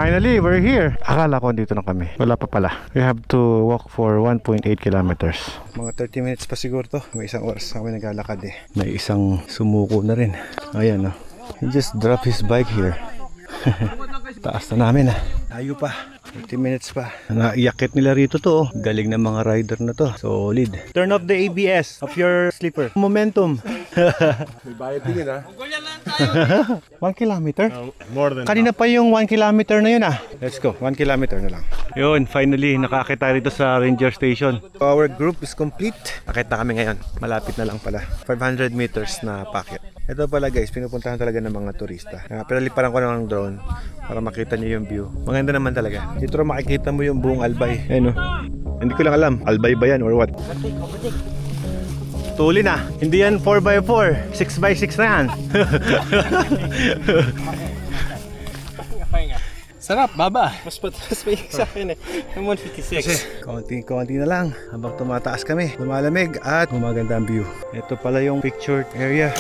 Finally, we're here. Akala ko dito na kami. Wala pa pala. We have to walk for 1.8 kilometers. Mga 30 minutes pa siguro to. May isang oras kami naglalakad eh. May isang sumuko na rin. Ayan oh. He just dropped his bike here. Taas na namin ah. Tayo pa. 30 minutes pa. Naiakit nila rito to oh. Galing ng mga rider na to. Solid. Turn off the ABS of your slipper. Momentum. May bayad din ah. 1 kilometer? More than Kanina pa yung 1 kilometer na yun ah. Let's go. 1 kilometer na lang. Yun, finally nakakit tayo dito sa ranger station. Our group is complete. Akit na kami ngayon. Malapit na lang pala. 500 meters na packet. Ito pala guys, pinupuntahan talaga ng mga turista. Pinaliparan ko ng drone para makita nyo yung view. Maganda naman talaga. Dito makikita mo yung buong Albay. Ayun oh. Hindi ko lang alam, Albay ba yan or what? Tuli na. Hindi yan 4x4. 6x6 na yan. Sarap, baba. Mas pataas pa yung sa akin eh. 156. Konti-konti na lang habang tumataas kami. Lumalamig at gumaganda ang view. Ito pala yung pictured area.